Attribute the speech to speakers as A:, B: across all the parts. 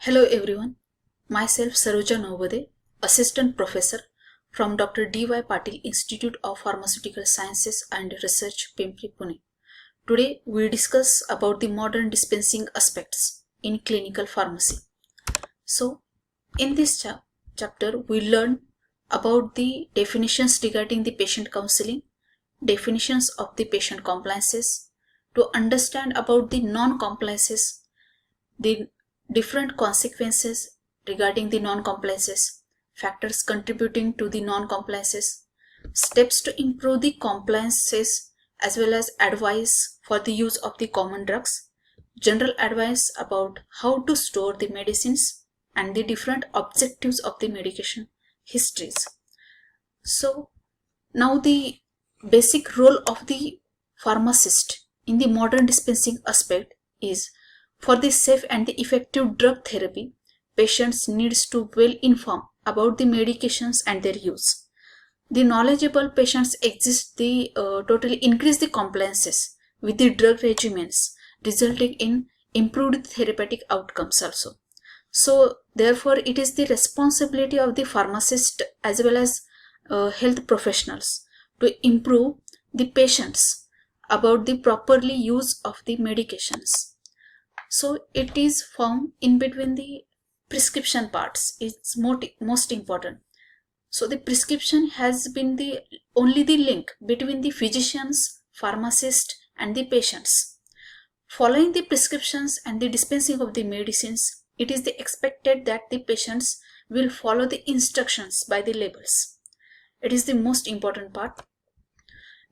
A: Hello everyone, myself Saroja Novode, Assistant Professor from Dr. D.Y. Patil Institute of Pharmaceutical Sciences and Research, Pimpri, Pune. Today we discuss about the modern dispensing aspects in clinical pharmacy. So in this chapter we learn about the definitions regarding the patient counseling, definitions of the patient compliances, to understand about the non-compliances, the different consequences regarding the non-compliances, factors contributing to the non-compliances, steps to improve the compliances, as well as advice for the use of the common drugs, general advice about how to store the medicines, and the different objectives of the medication histories. So now the basic role of the pharmacist in the modern dispensing aspect is, for the safe and the effective drug therapy, patients needs to well inform about the medications and their use. The knowledgeable patients exist the totally increase the compliances with the drug regimens, resulting in improved therapeutic outcomes also. So therefore it is the responsibility of the pharmacist as well as health professionals to improve the patients about the properly use of the medications. So it is found in between the prescription parts. It's most important. So the prescription has been the only the link between the physicians, pharmacist, and the patients. Following the prescriptions and the dispensing of the medicines, it is the expected that the patients will follow the instructions by the labels. It is the most important part.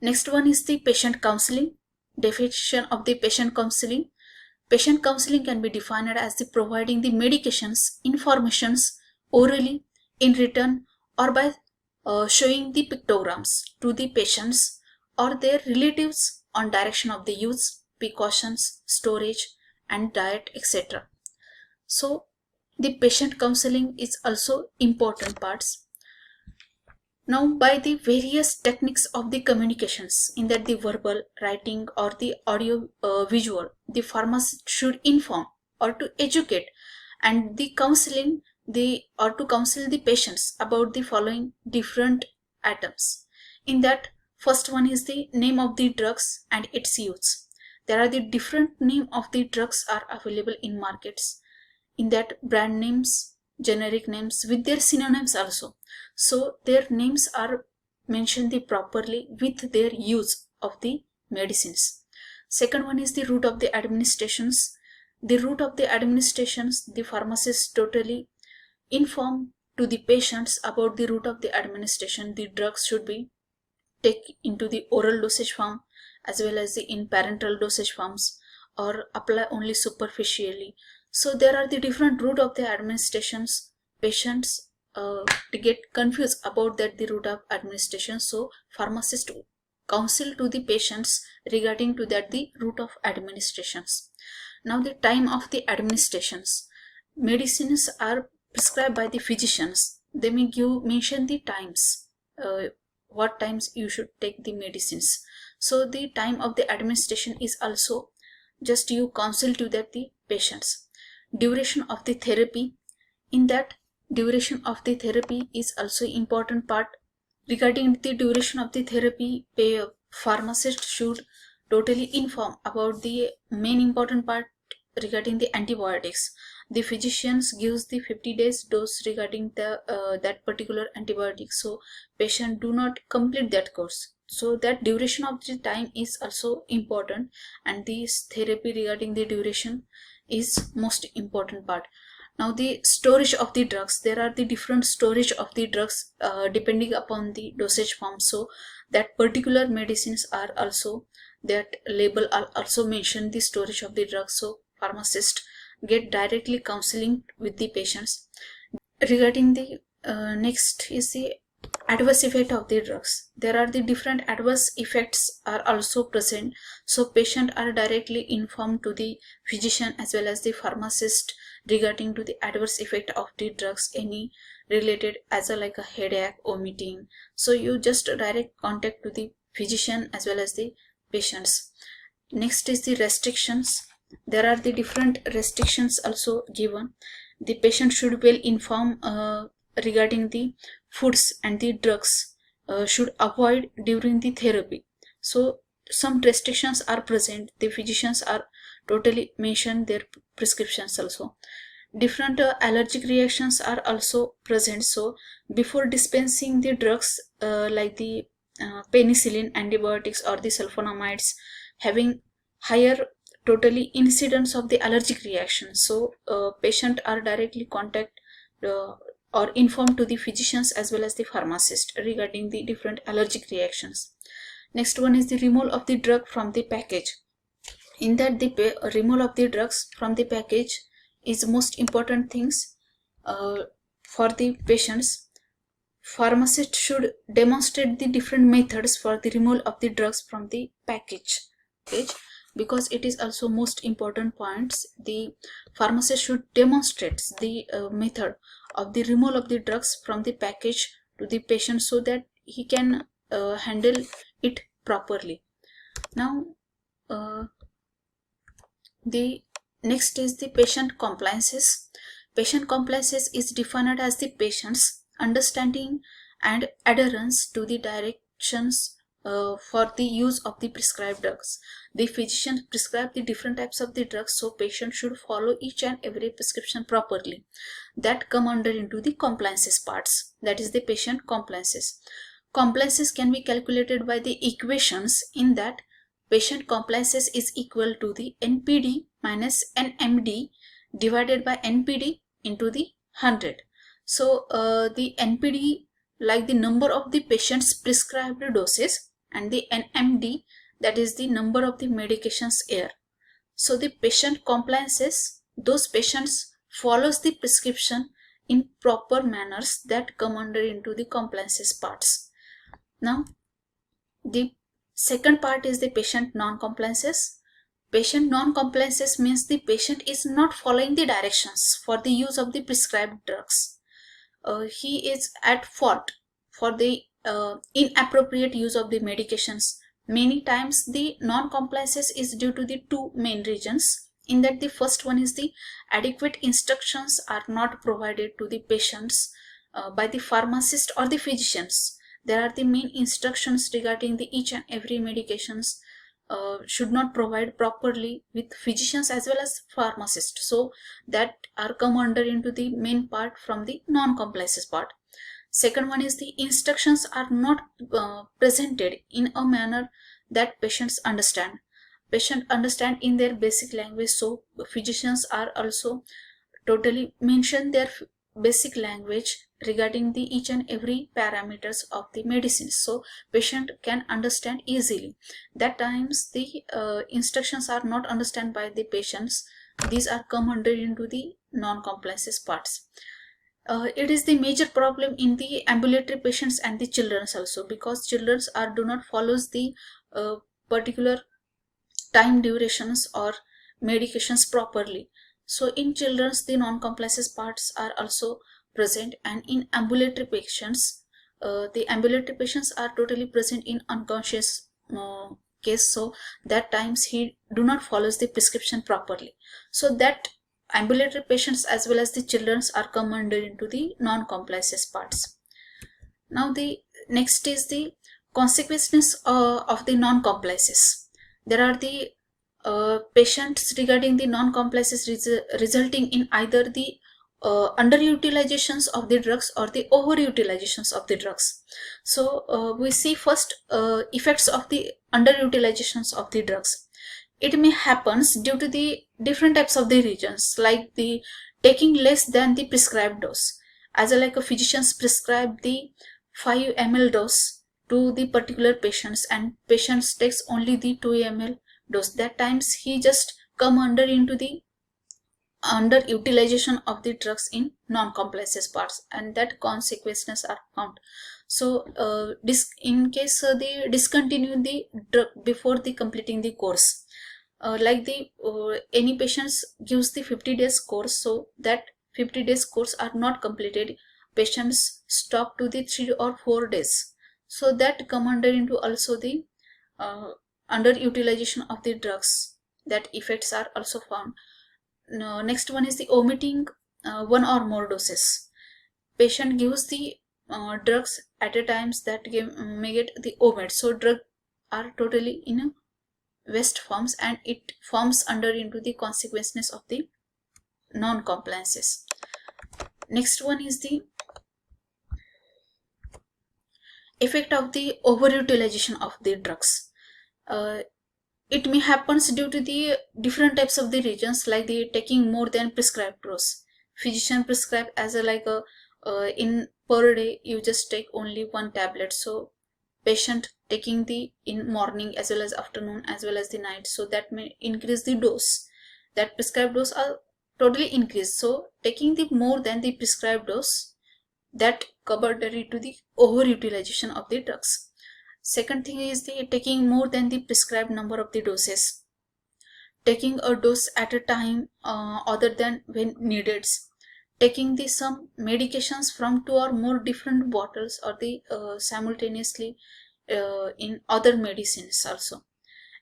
A: Next one is the patient counseling. Definition of the patient counseling. Patient counseling can be defined as the providing the medications, informations orally, in written, or by showing the pictograms to the patients or their relatives on direction of the use, precautions, storage, and diet, etc. So the patient counseling is also important parts. Now, by the various techniques of the communications, in that the verbal, writing, or the audio visual, the pharmacist should inform or to educate and the counseling or to counsel the patients about the following different items. In that, first one is the name of the drugs and its use. There are the different name of the drugs are available in markets. In that, brand names, generic names with their synonyms also. So their names are mentioned properly with their use of the medicines. Second one is the route of the administrations. The route of the administrations, the pharmacist totally inform to the patients about the route of the administration. The drugs should be taken into the oral dosage form as well as the in parenteral dosage forms, or apply only superficially. So there are the different route of the administrations. Patients to get confused about that the route of administration, so pharmacist counsel to the patients regarding to that the route of administrations. Now the time of the administrations. Medicines are prescribed by the physicians. They may mention the times, what times you should take the medicines. So the time of the administration is also just you counsel to that the patients. Duration of the therapy. In that, duration of the therapy is also important part. Regarding the duration of the therapy, a pharmacist should totally inform about the main important part regarding the antibiotics. The physicians gives the 50 days dose regarding the that particular antibiotic, so patient do not complete that course. So that duration of the time is also important, and this therapy regarding the duration is most important part. Now the storage of the drugs. There are the different storage of the drugs depending upon the dosage form. So that particular medicines are also, that label are also mentioned the storage of the drugs. So pharmacist get directly counseling with the patients. Regarding the next is the adverse effect of the drugs. There are the different adverse effects are also present. So patient are directly informed to the physician as well as the pharmacist regarding to the adverse effect of the drugs, any related as like a headache, vomiting. So you just direct contact to the physician as well as the patients. Next is the restrictions. There are the different restrictions also given. the patient should well inform regarding the foods and the drugs should avoid during the therapy. So some restrictions are present. The physicians are totally mention their prescriptions also. Different allergic reactions are also present. So before dispensing the drugs like the penicillin, antibiotics, or the sulfonamides having higher totally incidence of the allergic reaction, so patient are directly contact or informed to the physicians as well as the pharmacist regarding the different allergic reactions. Next one is the removal of the drug from the package. In that, the removal of the drugs from the package is most important things for the patients. Pharmacist should demonstrate the different methods for the removal of the drugs from the package, because it is also most important points. The pharmacist should demonstrate the method of the removal of the drugs from the package to the patient so that he can handle it properly. Now the next is the patient compliances. Patient compliances is defined as the patient's understanding and adherence to the directions for the use of the prescribed drugs. The physician prescribe the different types of the drugs, so patient should follow each and every prescription properly. That come under into the compliances parts, that is the patient compliances. Compliances can be calculated by the equations. In that, patient compliances is equal to the NPD minus NMD divided by NPD into the 100. So the NPD like the number of the patient's prescribed doses, and the NMD, that is the number of the medications here. So the patient compliances, those patients follows the prescription in proper manners, that come under into the compliances parts. Now the second part is the patient non-compliances. Patient non-compliances means the patient is not following the directions for the use of the prescribed drugs. He is at fault for the inappropriate use of the medications. Many times the non-compliances is due to the two main reasons. In that, the first one is the adequate instructions are not provided to the patients by the pharmacist or the physicians. There are the main instructions regarding the each and every medications should not provide properly with physicians as well as pharmacists, so that are come under into the main part from the non-compliances part. Second one is the instructions are not presented in a manner that patients understand. Patient understand in their basic language, so physicians are also totally mention their basic language regarding the each and every parameters of the medicines, so patient can understand easily. That times the instructions are not understood by the patients. These are come under into the non-compliances parts. It is the major problem in the ambulatory patients and the children also, because children are do not follows the particular time durations or medications properly. So in children, the non-compliances parts are also present, and in ambulatory patients, the ambulatory patients are totally present in unconscious case, so that times he do not follows the prescription properly. So that ambulatory patients as well as the children are come under into the non-compliances parts. Now the next is the consequences of the non-compliances. There are the patients regarding the non-compliances resulting in either the underutilizations of the drugs or the overutilizations of the drugs. So we see first effects of the underutilizations of the drugs. It may happens due to the different types of the regions, like the taking less than the prescribed dose. As like a physicians prescribe the 5 ml dose to the particular patients, and patients takes only the 2 ml dose. That times he just come under into the underutilization of the drugs in non-compliances parts, and that consequences are found. So in case they discontinue the drug before the completing the course, like the any patients gives the 50 days course, so that 50 days course are not completed, patients stop to the 3 or 4 days, so that come under into also the underutilization of the drugs. That effects are also found. Next one is the omitting one or more doses. Patient gives the drugs at a times that may get the omit. So drugs are totally in a waste forms, and it forms under into the consequences of the non-compliances. Next one is the effect of the overutilization of the drugs. It may happens due to the different types of the regions, like the taking more than prescribed dose. Physician prescribe as a in per day you just take only one tablet, so patient taking the in morning as well as afternoon as well as the night, so that may increase the dose. That prescribed dose are totally increased, so taking the more than the prescribed dose, that covered to the overutilization of the drugs. Second thing is the taking more than the prescribed number of the doses. Taking a dose at a time other than when needed. Taking the some medications from 2 or more different bottles or the simultaneously in other medicines also.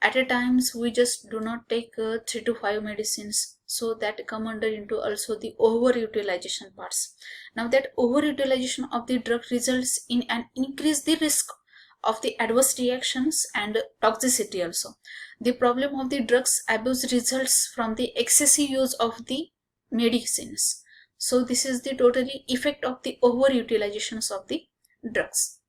A: At a times we just do not take 3 to 5 medicines, so that come under into also the overutilization parts. Now that overutilization of the drug results in an increased the risk of the adverse reactions and toxicity also. The problem of the drugs abuse results from the excessive use of the medicines. So this is the totally effect of the overutilizations of the drugs.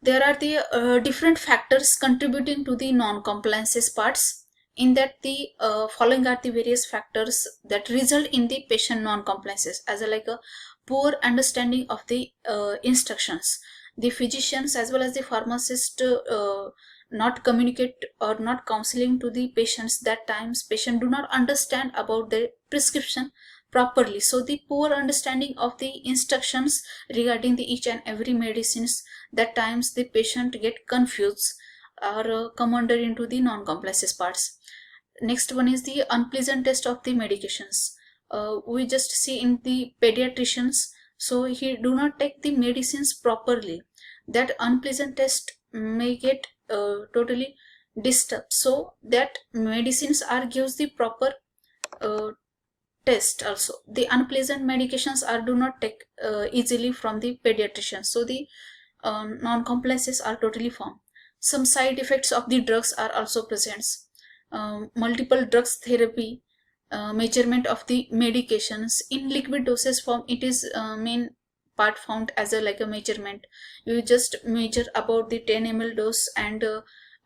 A: There are the different factors contributing to the non-compliances parts. In that the following are the various factors that result in the patient non-compliances, as a poor understanding of the instructions. The physicians as well as the pharmacist not communicate or not counseling to the patients, that times patient do not understand about the prescription properly. So the poor understanding of the instructions regarding the each and every medicines, that times the patient get confused or come under into the non-compliances parts. Next one is the unpleasant taste of the medications. We just see in the pediatricians, so he do not take the medicines properly. That unpleasant taste may get totally disturbed, so that medicines are gives the proper test also. The unpleasant medications are do not take easily from the pediatrician, so the non-compliances are totally formed. Some side effects of the drugs are also present. Multiple drugs therapy, measurement of the medications in liquid doses form, it is main part found as a measurement. You just measure about the 10 ml dose and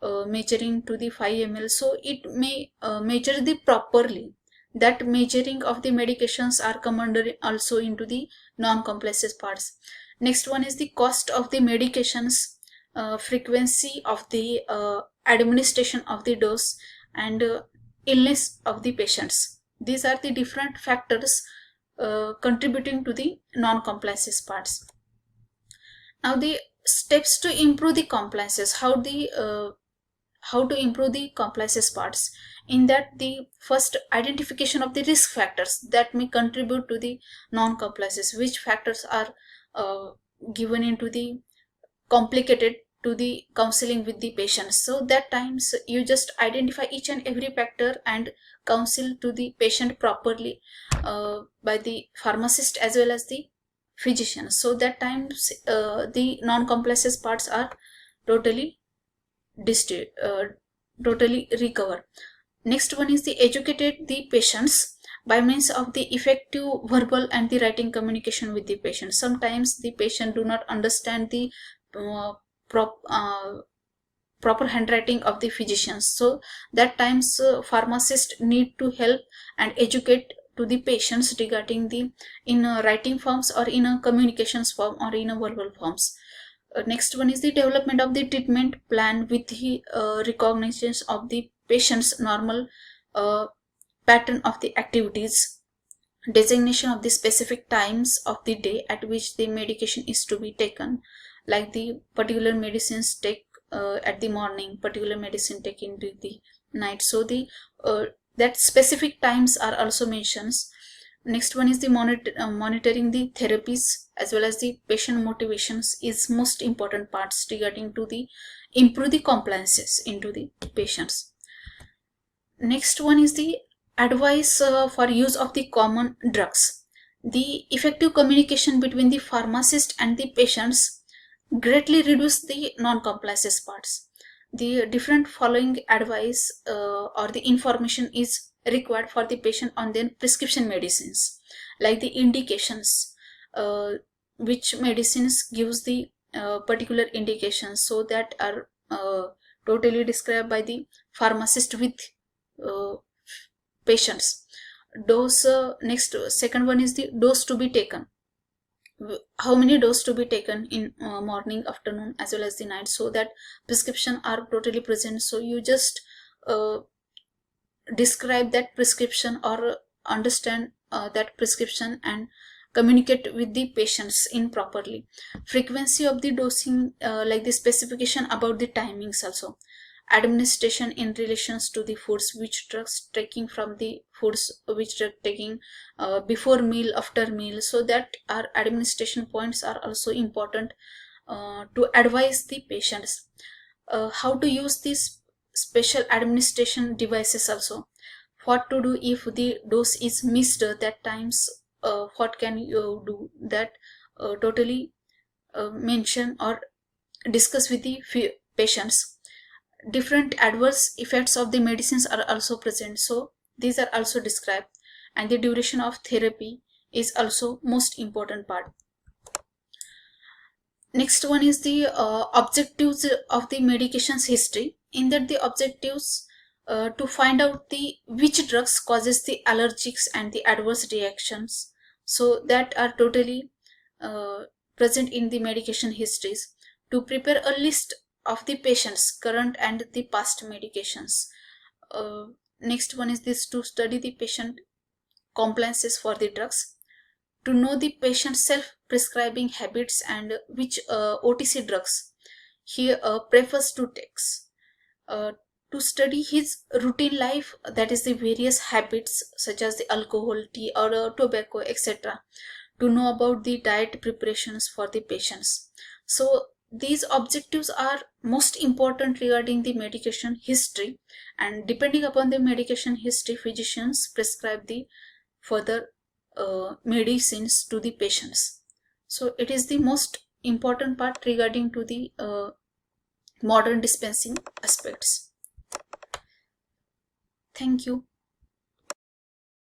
A: measuring to the 5 ml, so it may measure the properly. That measuring of the medications are come under also into the non-compliances parts. Next one is the cost of the medications, frequency of the administration of the dose, and illness of the patients. These are the different factors contributing to the non-compliances parts. Now the steps to improve the compliances, how to improve the compliances parts. In that, the first identification of the risk factors that may contribute to the non-compliances, which factors are given into the complicated to the counseling with the patients. So that times you just identify each and every factor and counsel to the patient properly by the pharmacist as well as the physician. So that times the non-compliances parts are totally recover. Next one is the educated the patients by means of the effective verbal and the writing communication with the patient. Sometimes the patient do not understand the proper handwriting of the physicians, so that times pharmacists need to help and educate to the patients regarding the in writing forms or in a communications form or in a verbal forms. Next one is the development of the treatment plan with the recognitions of the patient's normal pattern of the activities, designation of the specific times of the day at which the medication is to be taken, like the particular medicines take at the morning, particular medicine take into the night. So the that specific times are also mentioned. Next one is the monitoring the therapies as well as the patient motivations is most important parts regarding to the improve the compliances into the patients. Next one is the advice for use of the common drugs. The effective communication between the pharmacist and the patients greatly reduce the non-compliance parts. The different following advice or the information is required for the patient on their prescription medicines, like the indications, which medicines gives the particular indications, so that are totally described by the pharmacist with uh, patients. Dose, next second one is the dose to be taken. How many dose to be taken in morning, afternoon, as well as the night, so that prescription are totally present. So you just uh, describe that prescription or understand that prescription and communicate with the patients in properly. Frequency of the dosing, like the specification about the timings also. Administration in relations to the foods, which drugs taking from the foods, which drug taking before meal, after meal, so that our administration points are also important to advise the patients. How to use these special administration devices also. What to do if the dose is missed, that times what can you do, that totally mention or discuss with the patients. Different adverse effects of the medicines are also present, so these are also described. And the duration of therapy is also most important part. Next one is the objectives of the medications history. In that, the objectives to find out the which drugs causes the allergics and the adverse reactions, so that are totally uh, present in the medication histories. To prepare a list of the patient's current and the past medications. Next one is this, to study the patient compliances for the drugs, to know the patient's self-prescribing habits and which OTC drugs he prefers to take, uh, to study his routine life, that is the various habits such as the alcohol, tea, or tobacco, etc., to know about the diet preparations for the patients. So these objectives are most important regarding the medication history, and depending upon the medication history, physicians prescribe the further medicines to the patients. So it is the most important part regarding to the modern dispensing aspects. Thank you.